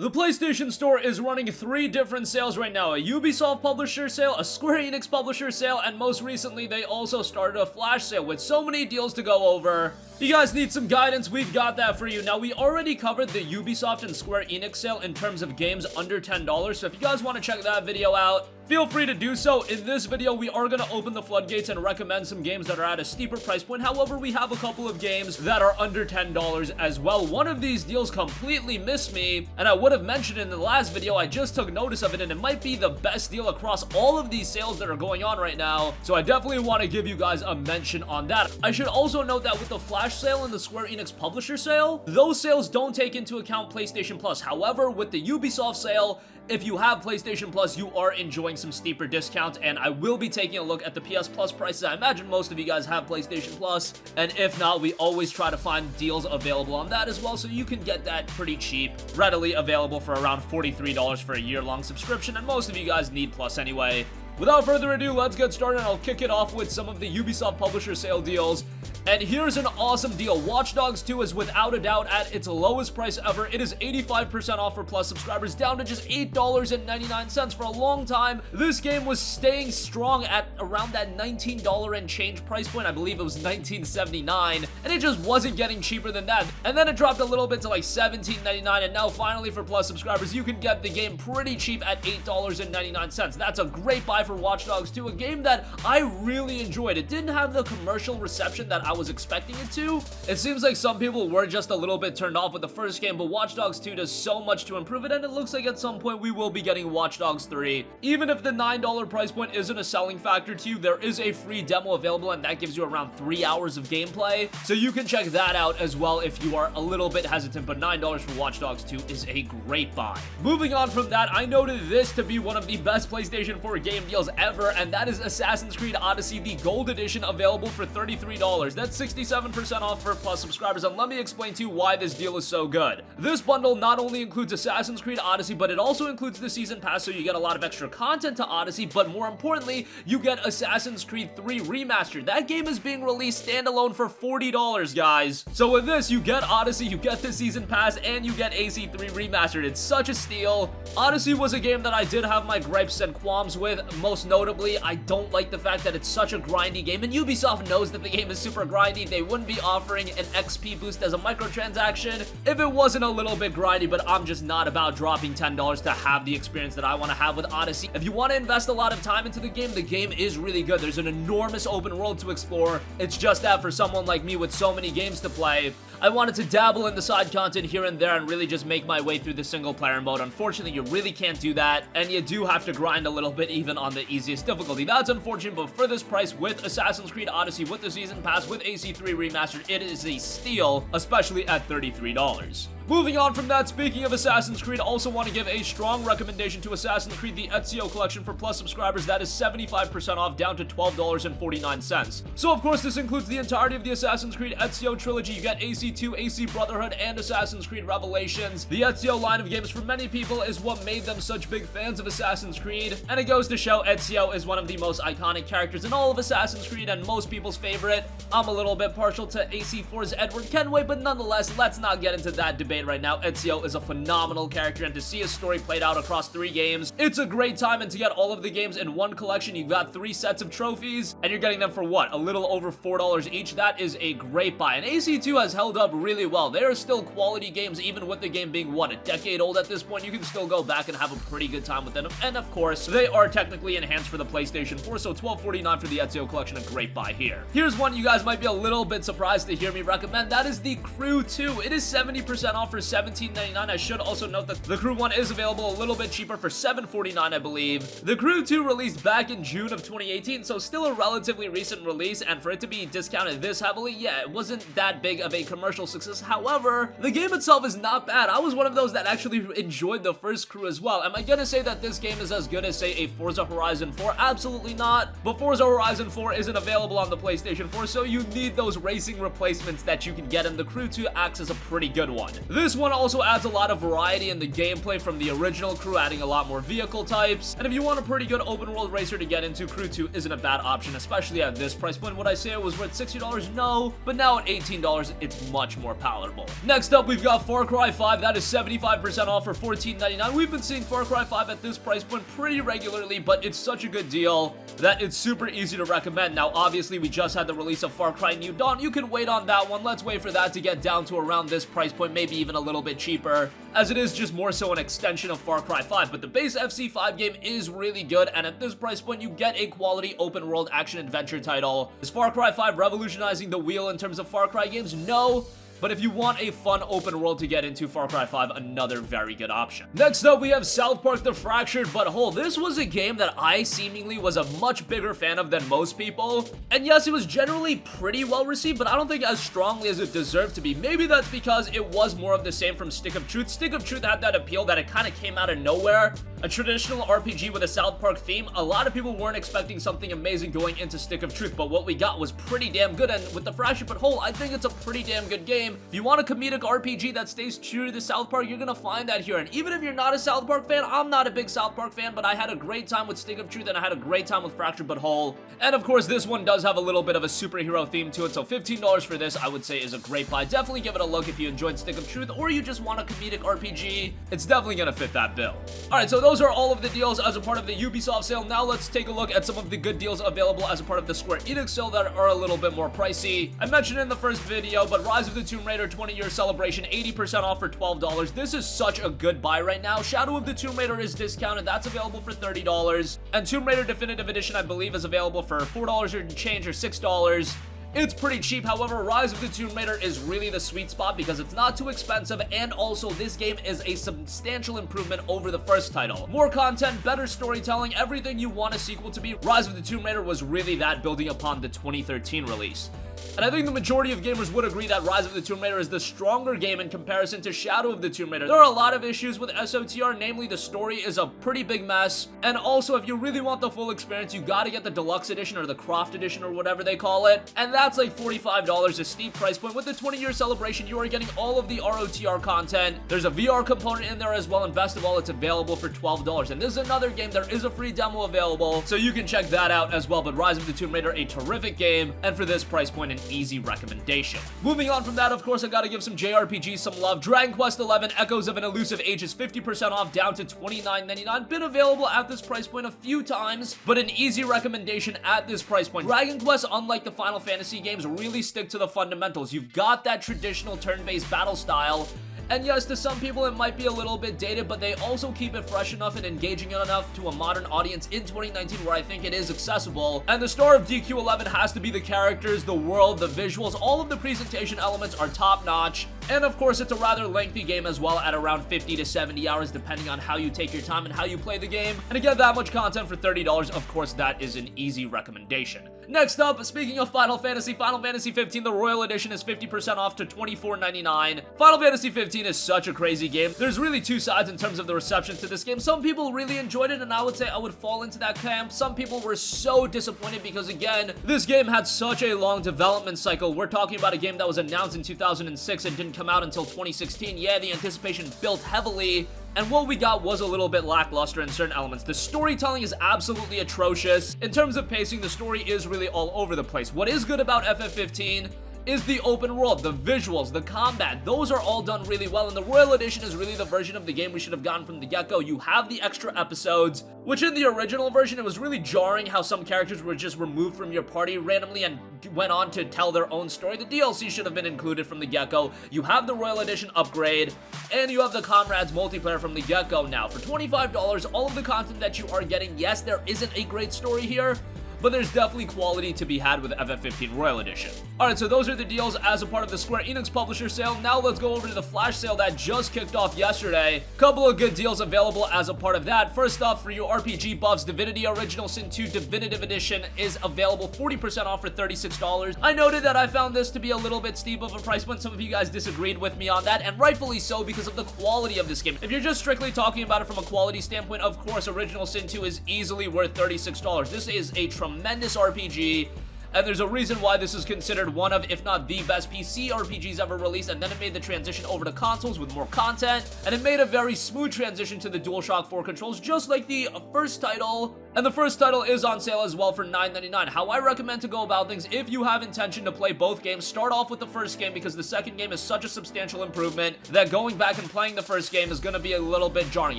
The PlayStation Store is running 3 different sales right now: a Ubisoft publisher sale, a Square Enix publisher sale, and most recently they also started a flash sale with so many deals to go over. If you guys need some guidance, we've got that for you. Now, we already covered the Ubisoft and Square Enix sale in terms of games under $10, so if you guys want to check that video out, feel free to do so. In this video, we are going to open the floodgates and recommend some games that are at a steeper price point. However, we have a couple of games that are under $10 as well. One of these deals completely missed me, and I would have mentioned in the last video. I just took notice of it, and it might be the best deal across all of these sales that are going on right now, so I definitely want to give you guys a mention on that. I should also note that with the flash sale and the Square Enix publisher sale, those sales don't take into account PlayStation Plus. However, with the Ubisoft sale, if you have PlayStation Plus, you are enjoying some steeper discounts, and I will be taking a look at the PS Plus prices. I imagine most of you guys have PlayStation Plus, and if not, we always try to find deals available on that as well, so you can get that pretty cheap, readily available for around $43 for a year-long subscription, and most of you guys need Plus anyway. Without further ado, let's get started, and I'll kick it off with some of the Ubisoft publisher sale deals. And here's an awesome deal. Watch Dogs 2 is without a doubt at its lowest price ever. It is 85% off for Plus subscribers, down to just $8.99. For a long time, this game was staying strong at around that $19 and change price point. I believe it was $19.79, and it just wasn't getting cheaper than that. And then it dropped a little bit to like $17.99, and now finally for Plus subscribers, you can get the game pretty cheap at $8.99. That's a great buy for Watch Dogs 2, a game that I really enjoyed. It didn't have the commercial reception that I was expecting it to. It seems like some people were just a little bit turned off with the first game, but Watch Dogs 2 does so much to improve it, and it looks like at some point we will be getting Watch Dogs 3. Even if the $9 price point isn't a selling factor to you, there is a free demo available, and that gives you around 3 hours of gameplay, so you can check that out as well if you are a little bit hesitant, but $9 for Watch Dogs 2 is a great buy. Moving on from that, I noted this to be one of the best PlayStation 4 game deals ever, and that is Assassin's Creed Odyssey, the Gold Edition, available for $33. That's 67% off for Plus subscribers, and let me explain to you why this deal is so good. This bundle not only includes Assassin's Creed Odyssey, but it also includes the Season Pass, so you get a lot of extra content to Odyssey, but more importantly, you get Assassin's Creed 3 Remastered. That game is being released standalone for $40, guys. So with this, you get Odyssey, you get the Season Pass, and you get AC3 Remastered. It's such a steal. Odyssey was a game that I did have my gripes and qualms with. Most notably, I don't like the fact that it's such a grindy game, and Ubisoft knows that the game is super grindy. They wouldn't be offering an XP boost as a microtransaction if it wasn't a little bit grindy, but I'm just not about dropping $10 to have the experience that I want to have with Odyssey. If you want to invest a lot of time into the game is really good. There's an enormous open world to explore. It's just that for someone like me with so many games to play, I wanted to dabble in the side content here and there and really just make my way through the single player mode. Unfortunately, you really can't do that, and you do have to grind a little bit even on the easiest difficulty. That's unfortunate, but for this price, with Assassin's Creed Odyssey, with the Season Pass, with AC3 Remastered, it is a steal, especially at $33. Moving on from that, speaking of Assassin's Creed, also want to give a strong recommendation to Assassin's Creed the Ezio collection for Plus subscribers. That is 75% off, down to $12.49. So of course, this includes the entirety of the Assassin's Creed Ezio trilogy. You get AC2, AC Brotherhood, and Assassin's Creed Revelations. The Ezio line of games for many people is what made them such big fans of Assassin's Creed, and it goes to show Ezio is one of the most iconic characters in all of Assassin's Creed and most people's favorite. I'm a little bit partial to AC4's Edward Kenway, but nonetheless, let's not get into that debate right now. Ezio is a phenomenal character, and to see his story played out across 3 games, it's a great time. And to get all of the games in one collection, you've got 3 sets of trophies, and you're getting them for what, a little over $4 each. That is a great buy, and AC2 has held up really well. They are still quality games, even with the game being, what, a decade old at this point. You can still go back and have a pretty good time with them, and of course, they are technically enhanced for the PlayStation 4, so $12.49 for the Ezio collection, a great buy here. Here's one you guys might be a little bit surprised to hear me recommend. That is the Crew 2. It is 70% off for $17.99. I should also note that the Crew 1 is available a little bit cheaper for $7.49, I believe. The Crew 2 released back in June of 2018, so still a relatively recent release, and for it to be discounted this heavily, yeah, it wasn't that big of a commercial success. However, the game itself is not bad. I was one of those that actually enjoyed the first Crew as well. Am I gonna say that this game is as good as, say, a Forza Horizon 4? Absolutely not, but Forza Horizon 4 isn't available on the PlayStation 4, so you need those racing replacements that you can get, and the Crew 2 acts as a pretty good one. This one also adds a lot of variety in the gameplay from the original Crew, adding a lot more vehicle types. And if you want a pretty good open world racer to get into, Crew 2 isn't a bad option, especially at this price point. Would I say it was worth $60? No, but now at $18, it's much more palatable. Next up, we've got Far Cry 5. That is 75% off for $14.99. We've been seeing Far Cry 5 at this price point pretty regularly, but it's such a good deal that it's super easy to recommend. Now, obviously, we just had the release of Far Cry New Dawn. You can wait on that one. Let's wait for that to get down to around this price point, maybe even a little bit cheaper, as it is just more so an extension of Far Cry 5. But the base FC5 game is really good, and at this price point, you get a quality open world action adventure title. Is Far Cry 5 revolutionizing the wheel in terms of Far Cry games? No. But if you want a fun open world to get into, Far Cry 5, another very good option. Next up, we have South Park: The Fractured Butthole. This was a game that I seemingly was a much bigger fan of than most people. And yes, it was generally pretty well received, but I don't think as strongly as it deserved to be. Maybe that's because it was more of the same from Stick of Truth. Stick of Truth had that appeal that it kind of came out of nowhere. A traditional RPG with a South Park theme. A lot of people weren't expecting something amazing going into Stick of Truth, but what we got was pretty damn good. And with The Fractured Butthole, I think it's a pretty damn good game. If you want a comedic RPG that stays true to the South Park, you're gonna find that here. And even if you're not a South Park fan, I'm not a big South Park fan, but I had a great time with Stick of Truth and I had a great time with Fractured Butthole. And of course, this one does have a little bit of a superhero theme to it, so $15 for this, I would say, is a great buy. Definitely give it a look if you enjoyed Stick of Truth or you just want a comedic RPG. It's definitely gonna fit that bill. Alright, so those are all of the deals as a part of the Ubisoft sale. Now let's take a look at some of the good deals available as a part of the Square Enix sale that are a little bit more pricey. I mentioned in the first video, but Rise of the Tomb Raider 20-year celebration, 80% off for $12. This is such a good buy right now. Shadow of the Tomb Raider is discounted. That's available for $30. And Tomb Raider Definitive Edition, I believe, is available for $4 or change or $6. It's pretty cheap. However, Rise of the Tomb Raider is really the sweet spot because it's not too expensive, and also this game is a substantial improvement over the first title. More content, better storytelling, everything you want a sequel to be. Rise of the Tomb Raider was really that, building upon the 2013 release. And I think the majority of gamers would agree that Rise of the Tomb Raider is the stronger game in comparison to Shadow of the Tomb Raider. There are a lot of issues with SOTR, namely the story is a pretty big mess, and also if you really want the full experience, you gotta get the Deluxe Edition or the Croft Edition or whatever they call it, and that's like $45, a steep price point. With the 20-year celebration, you are getting all of the ROTR content. There's a VR component in there as well, and best of all, it's available for $12. And this is another game, there is a free demo available, so you can check that out as well. But Rise of the Tomb Raider, a terrific game, and for this price point, an easy recommendation. Moving on from that, of course, I gotta give some JRPGs some love. Dragon Quest XI Echoes of an Elusive Age is 50% off, down to $29.99. Been available at this price point a few times, but an easy recommendation at this price point. Dragon Quest, unlike the Final Fantasy games, really stick to the fundamentals. You've got that traditional turn-based battle style, and yes, to some people it might be a little bit dated, but they also keep it fresh enough and engaging enough to a modern audience in 2019 where I think it is accessible. And the star of DQ11 has to be the characters, the world, the visuals. All of the presentation elements are top-notch. And of course, it's a rather lengthy game as well, at around 50 to 70 hours, depending on how you take your time and how you play the game. And to get that much content for $30, of course, that is an easy recommendation. Next up, speaking of Final Fantasy 15, the Royal Edition is 50% off to $24.99. Final Fantasy 15 is such a crazy game. There's really two sides in terms of the reception to this game. Some people really enjoyed it, and I would say I would fall into that camp. Some people were so disappointed because, again, this game had such a long development cycle. We're talking about a game that was announced in 2006 and didn't come out until 2016. Yeah, the anticipation built heavily, and what we got was a little bit lackluster in certain elements. The storytelling is absolutely atrocious. In terms of pacing, the story is really all over the place. What is good about FF15 is the open world, the visuals, the combat. Those are all done really well, and the Royal Edition is really the version of the game we should have gotten from the get-go. You have the extra episodes, which in the original version, it was really jarring how some characters were just removed from your party randomly and went on to tell their own story. The DLC should have been included from the get-go. You have the Royal Edition upgrade, and you have the Comrades multiplayer from the get-go now. For $25, all of the content that you are getting, yes, there isn't a great story here, but there's definitely quality to be had with FF15 Royal Edition. Alright, so those are the deals as a part of the Square Enix publisher sale. Now let's go over to the flash sale that just kicked off yesterday. Couple of good deals available as a part of that. First off, for your RPG buffs, Divinity Original Sin 2 Definitive Edition is available 40% off for $36. I noted that I found this to be a little bit steep of a price point. Some of you guys disagreed with me on that, and rightfully so because of the quality of this game. If you're just strictly talking about it from a quality standpoint, of course, Original Sin 2 is easily worth $36. This is a tremendous RPG. and there's a reason why this is considered one of, if not the best PC RPGs ever released, and then it made the transition over to consoles with more content, and it made a very smooth transition to the DualShock 4 controls, just like the first title. And the first title is on sale as well for $9.99. How I recommend to go about things, if you have intention to play both games, start off with the first game, because the second game is such a substantial improvement that going back and playing the first game is going to be a little bit jarring.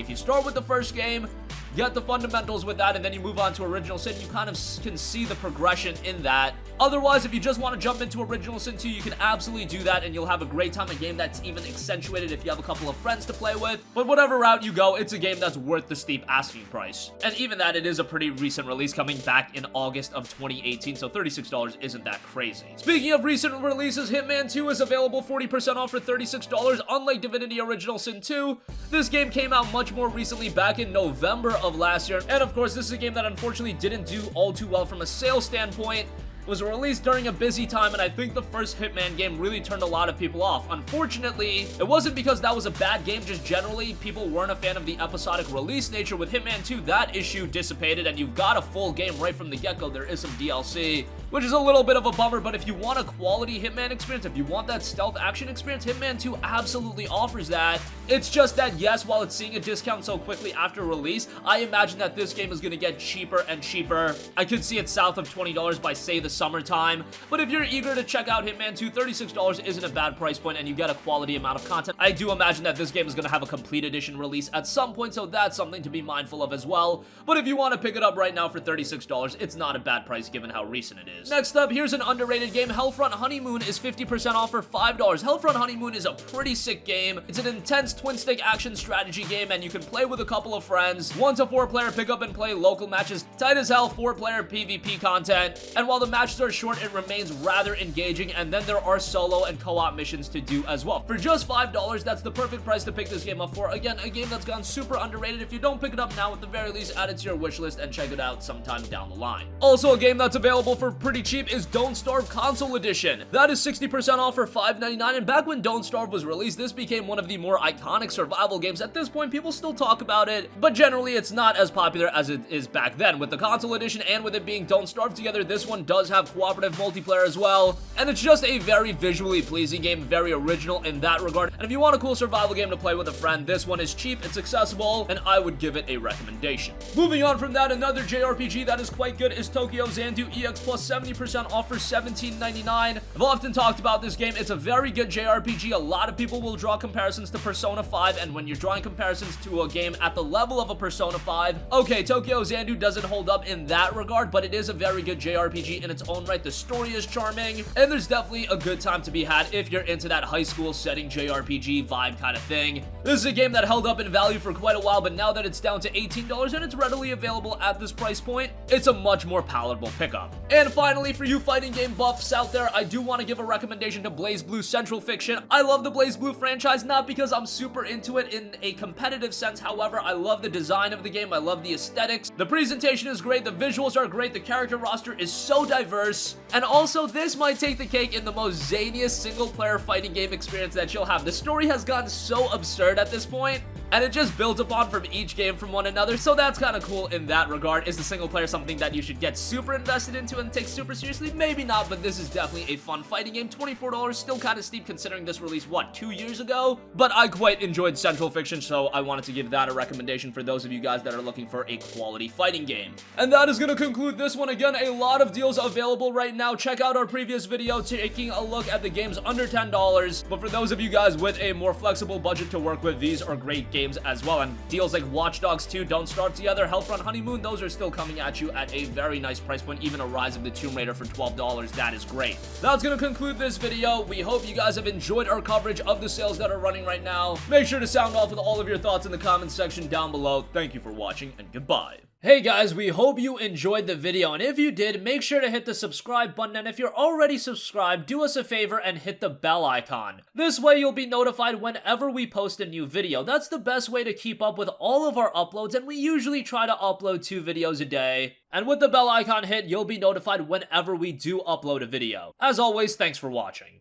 If you start with the first game, get the fundamentals with that, and then you move on to Original Sin, you kind of can see the progression in that. Otherwise, if you just want to jump into Original Sin 2, you can absolutely do that, and you'll have a great time. A game that's even accentuated if you have a couple of friends to play with. But whatever route you go, it's a game that's worth the steep asking price. And even that, it is a pretty recent release, coming back in August of 2018, so $36 isn't that crazy. Speaking of recent releases, Hitman 2 is available 40% off for $36. Unlike Divinity Original Sin 2, this game came out much more recently, back in November of last year, and of course this is a game that unfortunately didn't do all too well from a sales standpoint. It was released during a busy time, and I think the first Hitman game really turned a lot of people off. Unfortunately, it wasn't because that was a bad game, just generally people weren't a fan of the episodic release nature. With Hitman 2, that issue dissipated, and you've got a full game right from the get-go. There is some DLC, which is a little bit of a bummer, but if you want a quality Hitman experience, if you want that stealth action experience, Hitman 2 absolutely offers that. It's just that, yes, while it's seeing a discount so quickly after release, I imagine that this game is going to get cheaper and cheaper. I could see it south of $20 by, say, the summertime, but if you're eager to check out Hitman 2, $36 isn't a bad price point, and you get a quality amount of content. I do imagine that this game is going to have a complete edition release at some point, so that's something to be mindful of as well. But if you want to pick it up right now for $36, it's not a bad price given how recent it is. Next up, here's an underrated game. Hellfront Honeymoon is 50% off for $5. Hellfront Honeymoon is a pretty sick game. It's an intense twin-stick action strategy game, and you can play with a couple of friends. 1 to 4 player pick up and play local matches, tight as hell, 4-player PvP content, and while the matches are short, it remains rather engaging, and then there are solo and co-op missions to do as well. For just $5, that's the perfect price to pick this game up for. Again, a game that's gone super underrated. If you don't pick it up now, at the very least, add it to your wish list and check it out sometime down the line. Also, a game that's available for pretty cheap is Don't Starve Console Edition. That is 60% off for $5.99, and back when Don't Starve was released, this became one of the more iconic survival games. At this point, people still talk about it, but generally it's not as popular as it is back then. With the console edition and with it being Don't Starve together, this one does have cooperative multiplayer as well, and it's just a very visually pleasing game, very original in that regard. And if you want a cool survival game to play with a friend, this one is cheap, it's accessible, and I would give it a recommendation. Moving on from that, another JRPG that is quite good is Tokyo Xanadu Ex plus 70% off for $17.99. I've often talked about this game. It's a very good JRPG. A lot of people will draw comparisons to Persona 5, and when you're drawing comparisons to a game at the level of a Persona 5, okay, Tokyo Xanadu doesn't hold up in that regard, but it is a very good JRPG in its own right. The story is charming, and there's definitely a good time to be had if you're into that high school setting JRPG vibe kind of thing. This is a game that held up in value for quite a while, but now that it's down to $18 and it's readily available at this price point, it's a much more palatable pickup. And finally, for you fighting game buffs out there, I do want to give a recommendation to Blazblue Central Fiction. I love the Blazblue franchise, not because I'm super into it in a competitive sense. However, I love the design of the game. I love the aesthetics. The presentation is great. The visuals are great. The character roster is so diverse. And also, this might take the cake in the most zaniest single-player fighting game experience that you'll have. The story has gotten so absurd at this point, and it just builds upon from each game from one another, so that's kind of cool in that regard. Is the single player something that you should get super invested into and take super seriously? Maybe not, but this is definitely a fun fighting game. $24, still kind of steep considering this released, what, 2 years ago? But I quite enjoyed Central Fiction, so I wanted to give that a recommendation for those of you guys that are looking for a quality fighting game. And that is going to conclude this one. Again, a lot of deals available right now. Check out our previous video taking a look at the games under $10, but for those of you guys with a more flexible budget to work with, these are great games as well, and deals like Watch Dogs 2, Don't Starve Together, Hellfront Honeymoon, those are still coming at you at a very nice price point. Even a Rise of the Tomb Raider for $12, that is great. That's gonna conclude this video. We hope you guys have enjoyed our coverage of the sales that are running right now. Make sure to sound off with all of your thoughts in the comments section down below. Thank you for watching, and goodbye. Hey guys, we hope you enjoyed the video, and if you did, make sure to hit the subscribe button, and if you're already subscribed, do us a favor and hit the bell icon. This way you'll be notified whenever we post a new video. That's the best way to keep up with all of our uploads, and we usually try to upload 2 videos a day. And with the bell icon hit, you'll be notified whenever we do upload a video. As always, thanks for watching.